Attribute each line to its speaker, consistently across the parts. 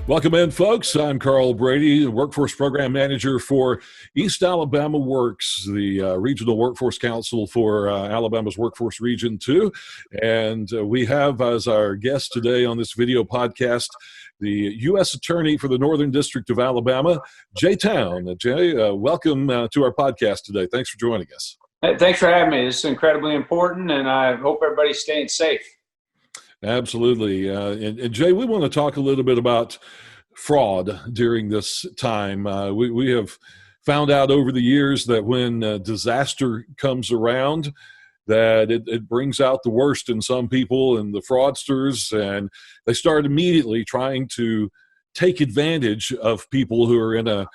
Speaker 1: Welcome in, folks. I'm Carl Brady, Workforce Program Manager for East AlabamaWorks, the Regional Workforce Council for Alabama's Workforce Region 2. And we have as our guest today on this video podcast the U.S. Attorney for the Northern District of Alabama, Jay Town. Jay, welcome to our podcast today. Thanks for joining us.
Speaker 2: Hey, thanks for having me. This is incredibly important, and I hope everybody's staying safe.
Speaker 1: Absolutely. And Jay, we want to talk a little bit about fraud during this time. We have found out over the years that when disaster comes around, that it brings out the worst in some people and the fraudsters, and they start immediately trying to take advantage of people who are in a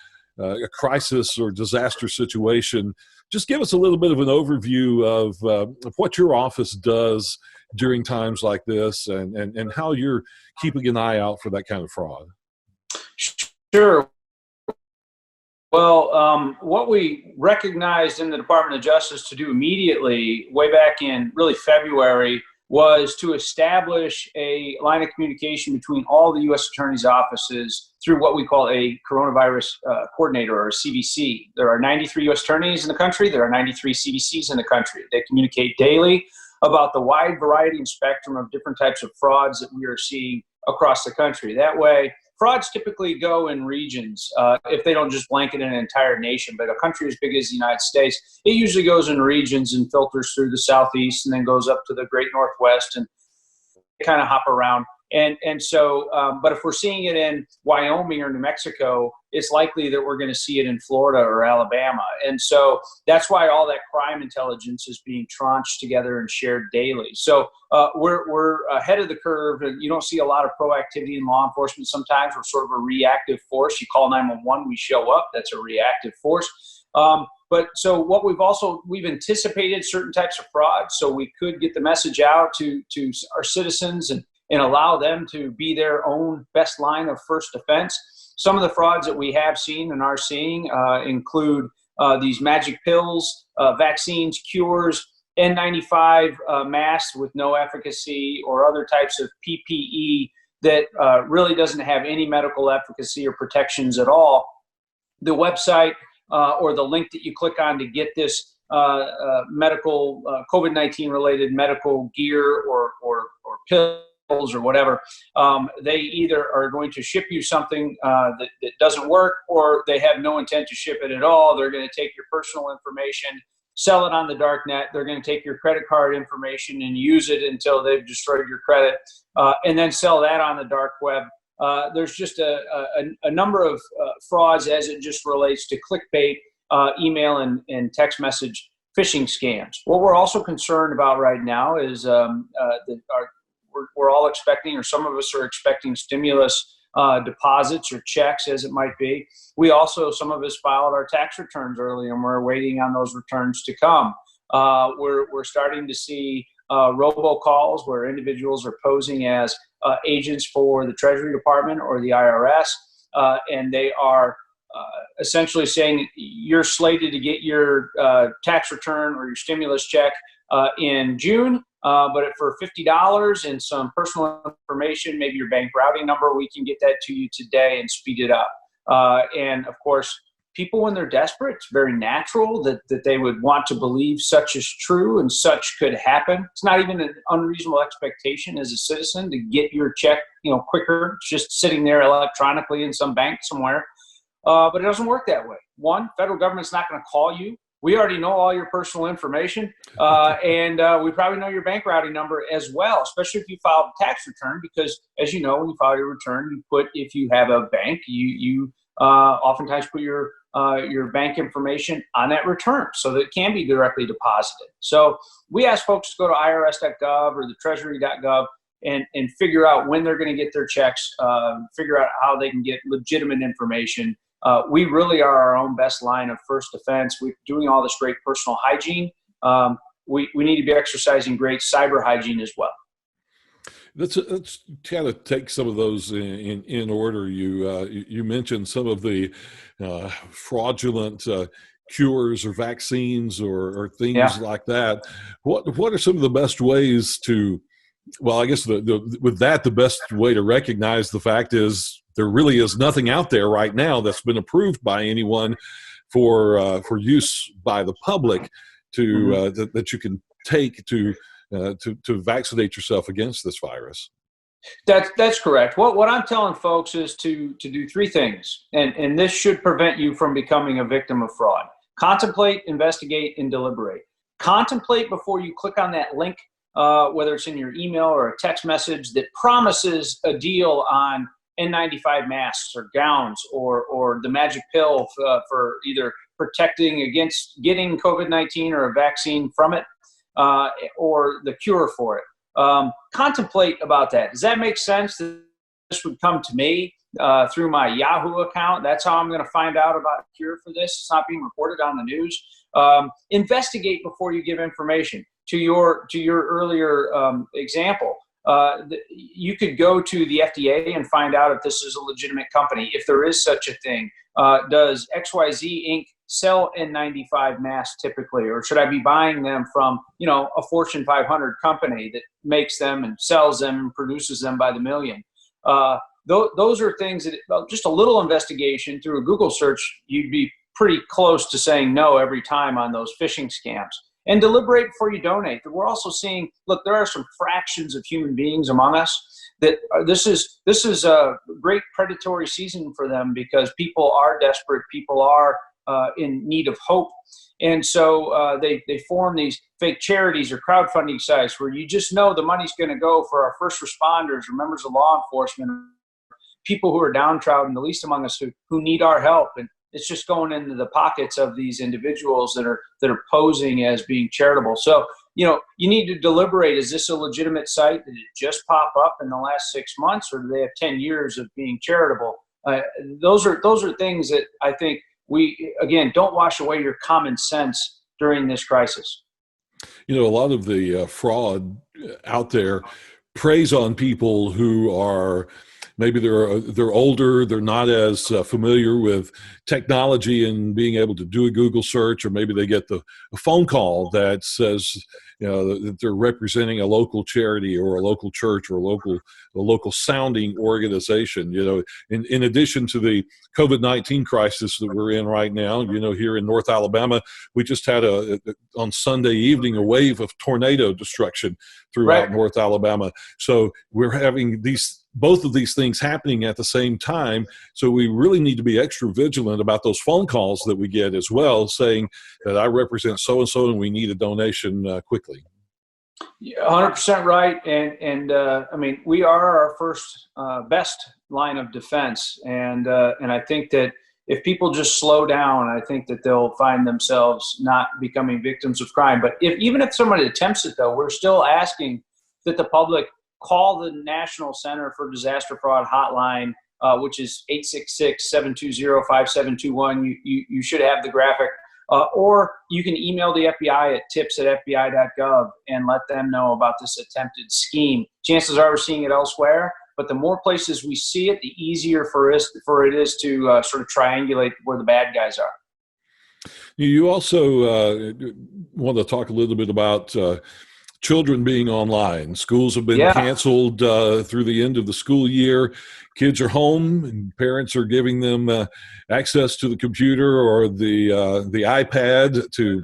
Speaker 1: crisis or disaster situation. Just give us a little bit of an overview of what your office does during times like this, and how you're keeping an eye out for that kind of fraud.
Speaker 2: Sure. Well, what we recognized in the Department of Justice to do immediately, way back in really February, was to establish a line of communication between all the U.S. attorneys' offices through what we call a coronavirus coordinator, or a CVC. There are 93 U.S. attorneys in the country. There are 93 CVCs in the country. They communicate daily about the wide variety and spectrum of different types of frauds that we are seeing across the country. That way, frauds typically go in regions if they don't just blanket an entire nation. But a country as big as the United States, it usually goes in regions and filters through the Southeast and then goes up to the Great Northwest, and kind of hop around. But if we're seeing it in Wyoming or New Mexico, it's likely that we're going to see it in Florida or Alabama. And so that's why all that crime intelligence is being tranched together and shared daily. So we're ahead of the curve, and you don't see a lot of proactivity in law enforcement. Sometimes we're sort of a reactive force. You call 911, we show up. That's a reactive force. But so what we've anticipated certain types of fraud, so we could get the message out to our citizens and allow them to be their own best line of first defense. Some of the frauds that we have seen and are seeing include these magic pills, vaccines, cures, N95 masks with no efficacy, or other types of PPE that really doesn't have any medical efficacy or protections at all. The website or the link that you click on to get this medical COVID-19 related medical gear or pills or whatever, they either are going to ship you something that doesn't work, or they have no intent to ship it at all. They're going to take your personal information, sell it on the dark net. They're going to take your credit card information and use it until they've destroyed your credit, and then sell that on the dark web. There's just a number of frauds as it just relates to clickbait, email and text message phishing scams. What we're also concerned about right now is we're all expecting, or some of us are expecting, stimulus deposits or checks, as it might be. We also, some of us filed our tax returns early, and we're waiting on those returns to come. We're starting to see robocalls where individuals are posing as agents for the Treasury Department or the IRS, and they are essentially saying you're slated to get your tax return or your stimulus check in June. But for $50 and some personal information, maybe your bank routing number, we can get that to you today and speed it up. And of course, people, when they're desperate, it's very natural that they would want to believe such is true and such could happen. It's not even an unreasonable expectation as a citizen to get your check, quicker. It's just sitting there electronically in some bank somewhere. But it doesn't work that way. One, federal government's not going to call you. We already know all your personal information, and we probably know your bank routing number as well, especially if you filed a tax return, because as you know, when you file your return, you put, if you have a bank, you oftentimes put your bank information on that return so that it can be directly deposited. So we ask folks to go to irs.gov or the treasury.gov and figure out when they're going to get their checks, figure out how they can get legitimate information. We really are our own best line of first defense. We're doing all this great personal hygiene. We need to be exercising great cyber hygiene as well.
Speaker 1: Let's kind of take some of those in order. You mentioned some of the fraudulent cures or vaccines or things like that. What are some of the best ways to Well, I guess with that, the best way to recognize the fact is there really is nothing out there right now that's been approved by anyone for use by the public that you can take to vaccinate yourself against this virus.
Speaker 2: That's correct. What I'm telling folks is to do three things, and this should prevent you from becoming a victim of fraud. Contemplate, investigate, and deliberate. Contemplate before you click on that link, whether it's in your email or a text message that promises a deal on N95 masks or gowns or the magic pill for either protecting against getting COVID-19 or a vaccine from it, or the cure for it. Contemplate about that. Does that make sense? This would come to me through my Yahoo account. That's how I'm going to find out about a cure for this. It's not being reported on the news. Investigate before you give information. To your earlier example, you could go to the FDA and find out if this is a legitimate company, if there is such a thing. Does XYZ Inc. sell N95 masks typically, or should I be buying them from, a Fortune 500 company that makes them and sells them and produces them by the million? Those are things that just a little investigation through a Google search, you'd be pretty close to saying no every time on those phishing scams. And deliberate before you donate. We're also seeing, look, there are some fractions of human beings among us that this is a great predatory season for them because people are desperate, people are in need of hope. And so they form these fake charities or crowdfunding sites where you just know the money's going to go for our first responders or members of law enforcement, people who are downtrodden, the least among us who need our help. And it's just going into the pockets of these individuals that are posing as being charitable. So, you need to deliberate, is this a legitimate site? Did it just pop up in the last 6 months, or do they have 10 years of being charitable? Those are things that I think don't wash away your common sense during this crisis.
Speaker 1: A lot of the fraud out there preys on people who are maybe they're older, they're not as familiar with technology and being able to do a Google search, or maybe they get a phone call that says that they're representing a local charity or a local church or a local sounding organization. In addition to the COVID-19 crisis that we're in right now, here in North Alabama, we just had on Sunday evening a wave of tornado destruction throughout North Alabama. So we're having both of these things happening at the same time. So we really need to be extra vigilant about those phone calls that we get as well, saying that I represent so-and-so and we need a donation quickly.
Speaker 2: 100% right. And I mean, we are our first best line of defense. And I think that if people just slow down, I think that they'll find themselves not becoming victims of crime. But even if somebody attempts it, though, we're still asking that the public call the National Center for Disaster Fraud hotline, which is 866-720-5721. You should have the graphic. Or you can email the FBI at tips@fbi.gov and let them know about this attempted scheme. Chances are we're seeing it elsewhere, but the more places we see it, the easier for it is to sort of triangulate where the bad guys are.
Speaker 1: You also want to talk a little bit about children being online. Schools have been canceled through the end of the school year. Kids are home and parents are giving them access to the computer or the iPad to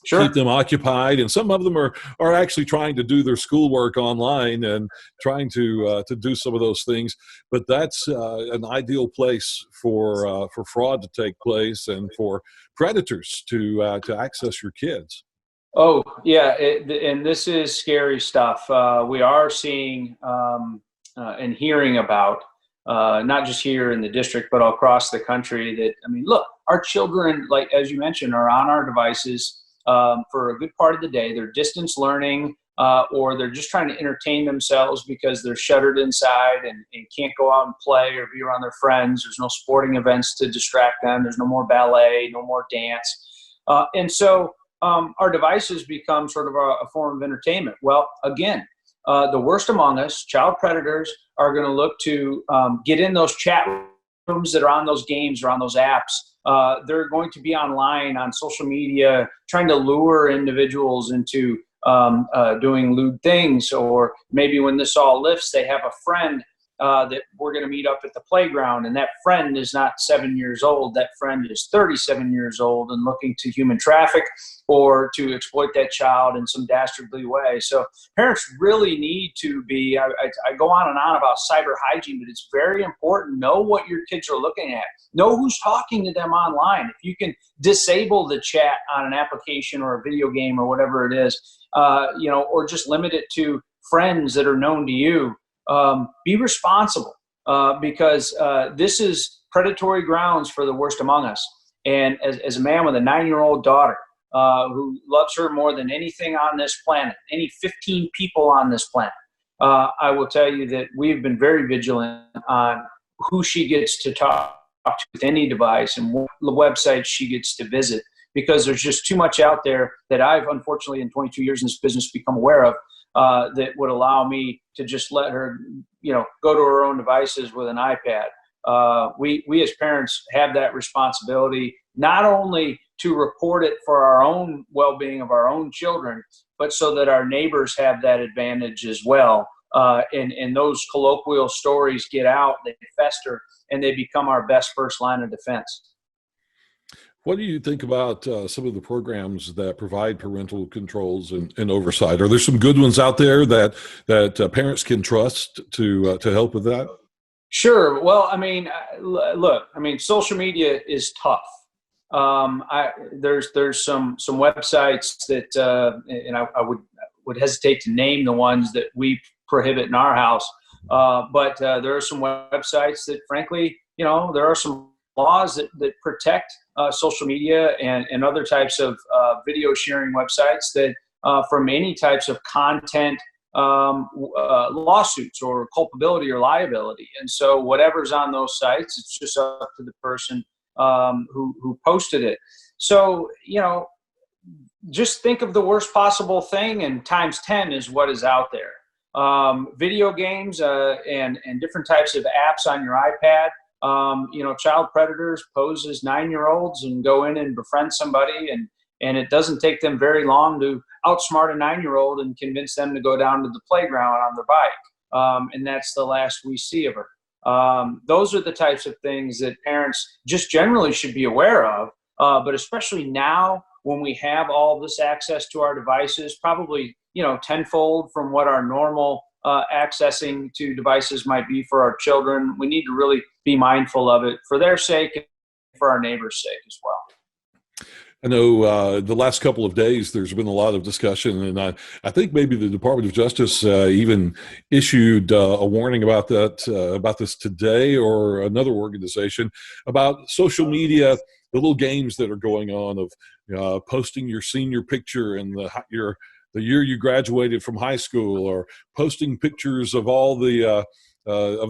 Speaker 1: keep them occupied. And some of them are actually trying to do their schoolwork online and trying to do some of those things. But that's an ideal place for fraud to take place and for predators to access your kids.
Speaker 2: Oh, yeah, and this is scary stuff. We are seeing and hearing about, not just here in the district, but across the country that, I mean, look, our children, like as you mentioned, are on our devices for a good part of the day. They're distance learning or they're just trying to entertain themselves because they're shuttered inside and can't go out and play or be around their friends. There's no sporting events to distract them. There's no more ballet, no more dance. And so our devices become sort of a form of entertainment. Well, again, the worst among us, child predators, are going to look to get in those chat rooms that are on those games or on those apps. They're going to be online on social media trying to lure individuals into doing lewd things, or maybe when this all lifts, they have a friend that we're going to meet up at the playground, and that friend is not 7 years old. That friend is 37 years old and looking to human traffic or to exploit that child in some dastardly way. So parents really need to be, I go on and on about cyber hygiene, but it's very important. Know what your kids are looking at. Know who's talking to them online. If you can disable the chat on an application or a video game or whatever it is, or just limit it to friends that are known to you. Be responsible because this is predatory grounds for the worst among us. And as a man with a 9-year-old daughter who loves her more than anything on this planet, any 15 people on this planet, I will tell you that we've been very vigilant on who she gets to talk to with any device and what websites she gets to visit, because there's just too much out there that I've, unfortunately, in 22 years in this business, become aware of. That would allow me to just let her, go to her own devices with an iPad. We as parents have that responsibility, not only to report it for our own well-being of our own children, but so that our neighbors have that advantage as well. And those colloquial stories get out, they fester, and they become our best first line of defense.
Speaker 1: What do you think about some of the programs that provide parental controls and oversight? Are there some good ones out there that parents can trust to help with that?
Speaker 2: Sure. Well, look, social media is tough. There's some websites that, and I would hesitate to name the ones that we prohibit in our house, but there are some websites that, frankly, there are some laws that protect social media and other types of video sharing websites that from any types of content lawsuits or culpability or liability. And so whatever's on those sites, it's just up to the person who posted it. So, just think of the worst possible thing and times 10 is what is out there. Video games and different types of apps on your iPad. Child predators pose as 9-year-olds and go in and befriend somebody, and it doesn't take them very long to outsmart a 9-year-old and convince them to go down to the playground on their bike. And that's the last we see of her. Those are the types of things that parents just generally should be aware of, but especially now when we have all this access to our devices, probably, tenfold from what our normal accessing to devices might be for our children. We need to really be mindful of it for their sake and for our neighbors' sake as well.
Speaker 1: I know the last couple of days there's been a lot of discussion, and I think maybe the Department of Justice even issued a warning about this today, or another organization, about social media, the little games that are going on of posting your senior picture and the year you graduated from high school, or posting pictures of all the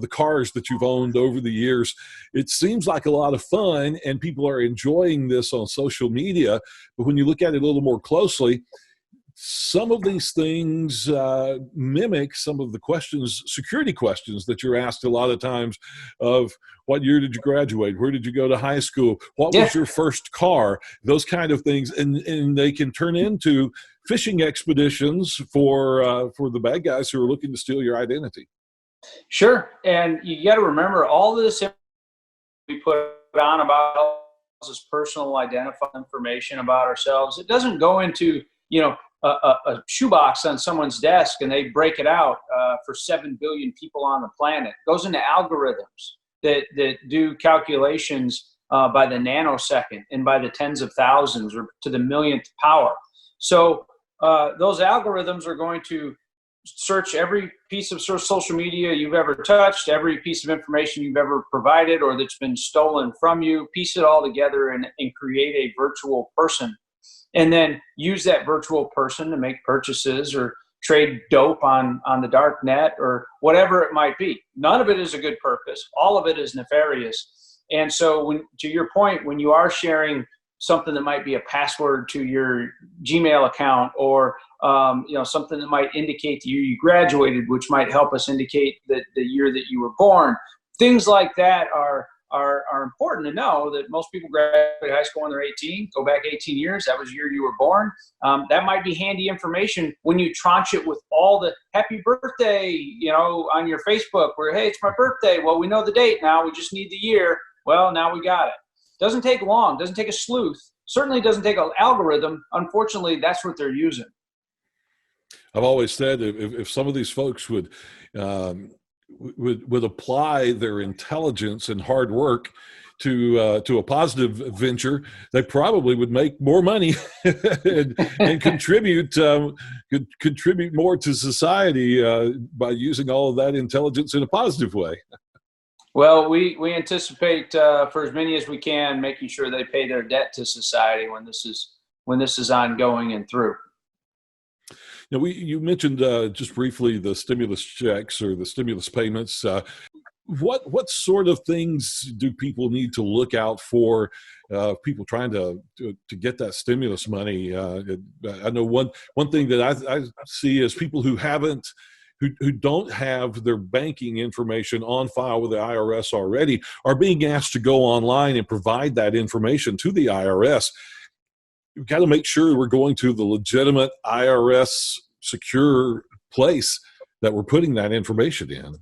Speaker 1: cars that you've owned over the years. It seems like a lot of fun, and people are enjoying this on social media. But when you look at it a little more closely, some of these things mimic some of the security questions that you're asked a lot of times of what year did you graduate? Where did you go to high school? What was your first car? Those kind of things. And they can turn into fishing expeditions for the bad guys who are looking to steal your identity.
Speaker 2: Sure. And you got to remember, all of this we put on about this personal identifying information about ourselves, it doesn't go into, a shoebox on someone's desk and they break it out for 7 billion people on the planet. It goes into algorithms that do calculations by the nanosecond and by the tens of thousands or to the millionth power. So those algorithms are going to search every piece of social media you've ever touched, every piece of information you've ever provided or that's been stolen from you, piece it all together and create a virtual person. And then use that virtual person to make purchases or trade dope on the dark net or whatever it might be. None of it is a good purpose. All of it is nefarious. And so to your point, when you are sharing something that might be a password to your Gmail account or something that might indicate the year you graduated, which might help us indicate the year that you were born, things like that are are important to know that most people graduate high school when they're 18, go back 18 years. That was the year you were born. That might be handy information when you tranche it with all the happy birthday, on your Facebook where, hey, it's my birthday. Well, we know the date now. We just need the year. Well, now we got it. Doesn't take long. Doesn't take a sleuth. Certainly doesn't take an algorithm. Unfortunately, that's what they're using.
Speaker 1: I've always said if some of these folks would apply their intelligence and hard work to a positive venture, they probably would make more money and contribute more to society by using all of that intelligence in a positive way.
Speaker 2: Well, we anticipate for as many as we can making sure they pay their debt to society when this is ongoing and through.
Speaker 1: You mentioned just briefly the stimulus checks or the stimulus payments. What sort of things do people need to look out for? People trying to get that stimulus money. I know one thing that I see is people who don't have their banking information on file with the IRS already are being asked to go online and provide that information to the IRS. We've got to make sure we're going to the legitimate IRS secure place that we're putting that information in.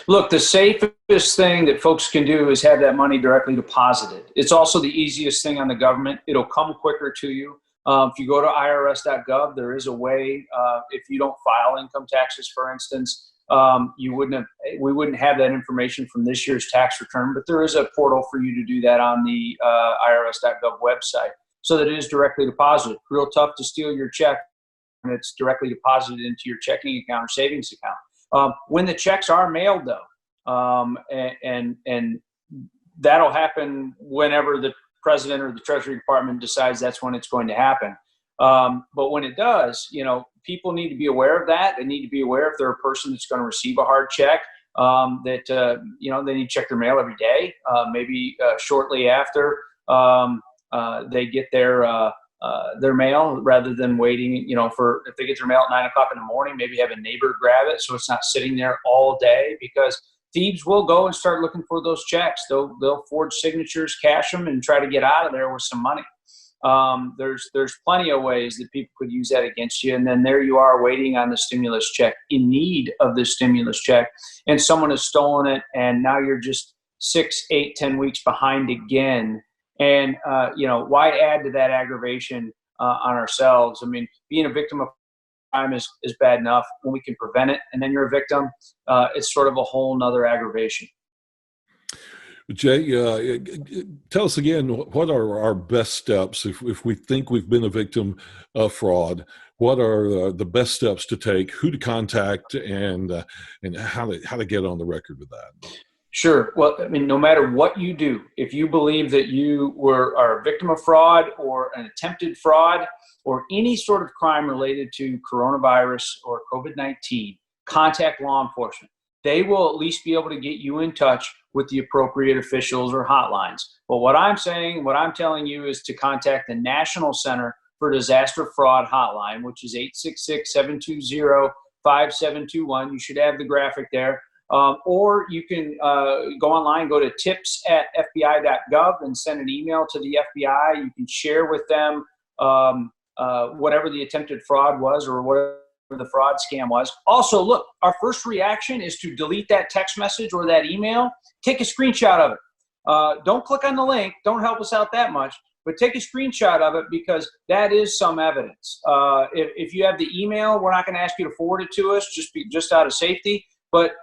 Speaker 2: Look, the safest thing that folks can do is have that money directly deposited. It's also the easiest thing on the government. It'll come quicker to you. If you go to irs.gov, there is a way, if you don't file income taxes, for instance, we wouldn't have that information from this year's tax return, but there is a portal for you to do that on the irs.gov website so that it is directly deposited. Real tough to steal your check when it's directly deposited into your checking account or savings account. When the checks are mailed, though, and that'll happen whenever the President or the Treasury Department decides that's when it's going to happen. But when it does, people need to be aware of that. They need to be aware if they're a person that's going to receive a hard check, that they need to check their mail every day. Maybe shortly after they get their mail, rather than waiting, if they get their mail at 9 o'clock in the morning, maybe have a neighbor grab it so it's not sitting there all day, because thieves will go and start looking for those checks. They'll forge signatures, cash them, and try to get out of there with some money. There's plenty of ways that people could use that against you. And then there you are waiting on the stimulus check, in need of the stimulus check, and someone has stolen it, and now you're just 6, 8, 10 weeks behind again. And, why add to that aggravation on ourselves? I mean, being a victim of crime is bad enough. When we can prevent it and then you're a victim, it's sort of a whole nother aggravation.
Speaker 1: Jay, tell us again, what are our best steps if we think we've been a victim of fraud? What are the best steps to take, who to contact, and how to get on the record with that?
Speaker 2: Sure. Well, I mean, no matter what you do, if you believe that you are a victim of fraud or an attempted fraud or any sort of crime related to coronavirus or COVID-19, contact law enforcement. They will at least be able to get you in touch with the appropriate officials or hotlines. But what I'm telling you is to contact the National Center for Disaster Fraud hotline, which is 866-720-5721. You should have the graphic there. Or you can go online, go to tips@fbi.gov and send an email to the FBI. You can share with them whatever the attempted fraud was or whatever the fraud scam was. Also, look, our first reaction is to delete that text message or that email. Take a screenshot of it. Don't click on the link. Don't help us out that much. But take a screenshot of it, because that is some evidence. If you have the email, we're not going to ask you to forward it to us just out of safety. But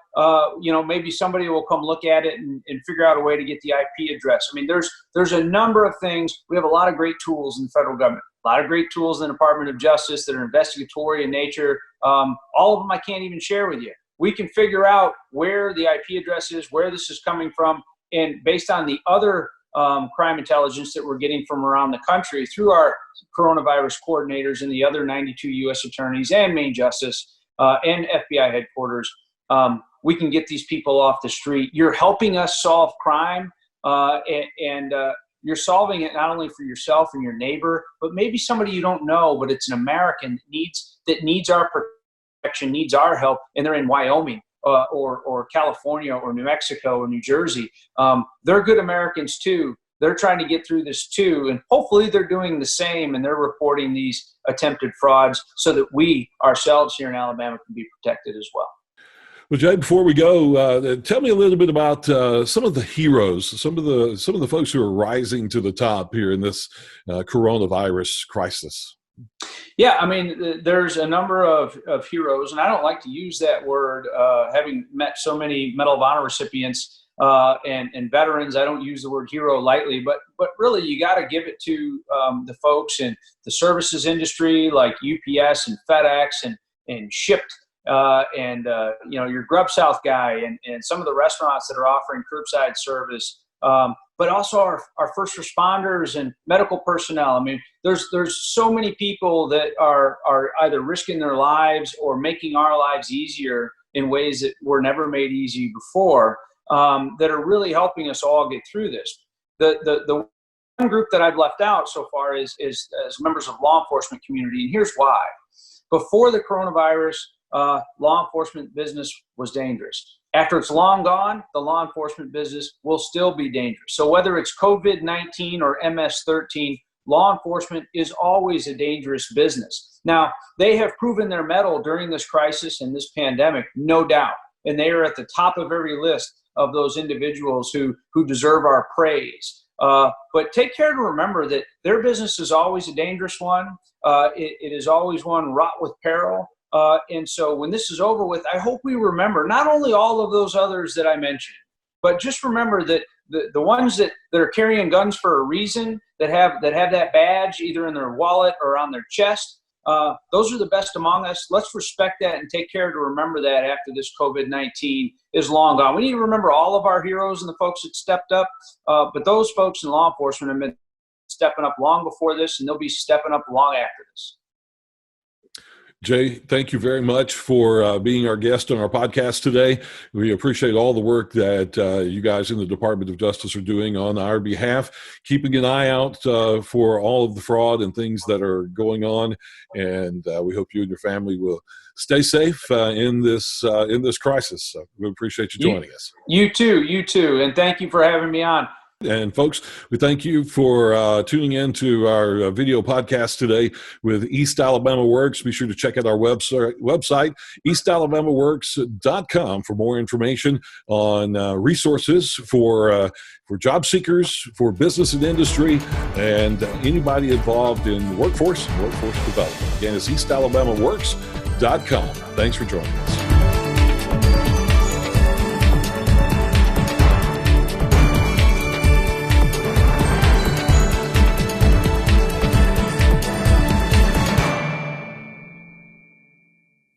Speaker 2: maybe somebody will come look at it and figure out a way to get the IP address. I mean, there's a number of things. We have a lot of great tools in the federal government, a lot of great tools in the Department of Justice that are investigatory in nature. All of them I can't even share with you. We can figure out where the IP address is, where this is coming from, and based on the other crime intelligence that we're getting from around the country through our coronavirus coordinators and the other 92 U.S. attorneys and Main Justice and FBI headquarters, we can get these people off the street. You're helping us solve crime, and you're solving it not only for yourself and your neighbor, but maybe somebody you don't know, but it's an American that needs our protection, needs our help, and they're in Wyoming. or California or New Mexico or New Jersey. They're good Americans too. They're trying to get through this too, and hopefully they're doing the same, and they're reporting these attempted frauds so that we ourselves here in Alabama can be protected as well.
Speaker 1: Well, Jay, before we go, tell me a little bit about some of the heroes, some of the folks who are rising to the top here in this coronavirus crisis.
Speaker 2: Yeah, I mean, there's a number of heroes, and I don't like to use that word, having met so many Medal of Honor recipients and veterans. I don't use the word hero lightly, but really you got to give it to the folks in the services industry like UPS and FedEx and Shipt. Your Grub South guy and some of the restaurants that are offering curbside service, but also our first responders and medical personnel. I mean, there's so many people that are either risking their lives or making our lives easier in ways that were never made easy before, that are really helping us all get through this. The one group that I've left out so far is as members of law enforcement community, and here's why. Before the coronavirus, law enforcement business was dangerous. After it's long gone, the law enforcement business will still be dangerous. So whether it's COVID-19 or MS-13, law enforcement is always a dangerous business. Now, they have proven their mettle during this crisis and this pandemic, no doubt. And they are at the top of every list of those individuals who deserve our praise. But take care to remember that their business is always a dangerous one. It is always one wrought with peril. And so when this is over with, I hope we remember not only all of those others that I mentioned, but just remember that the ones that are carrying guns for a reason, that have that badge either in their wallet or on their chest, those are the best among us. Let's respect that and take care to remember that after this COVID-19 is long gone. We need to remember all of our heroes and the folks that stepped up, but those folks in law enforcement have been stepping up long before this, and they'll be stepping up long after this.
Speaker 1: Jay, thank you very much for being our guest on our podcast today. We appreciate all the work that you guys in the Department of Justice are doing on our behalf, keeping an eye out for all of the fraud and things that are going on. And we hope you and your family will stay safe in this crisis. So we appreciate you joining us.
Speaker 2: You too. And thank you for having me on.
Speaker 1: And folks, we thank you for tuning in to our video podcast today with East AlabamaWorks. Be sure to check out our website, eastalabamaworks.com, for more information on resources for job seekers, for business and industry, and anybody involved in workforce development. Again, it's eastalabamaworks.com. Thanks for joining us.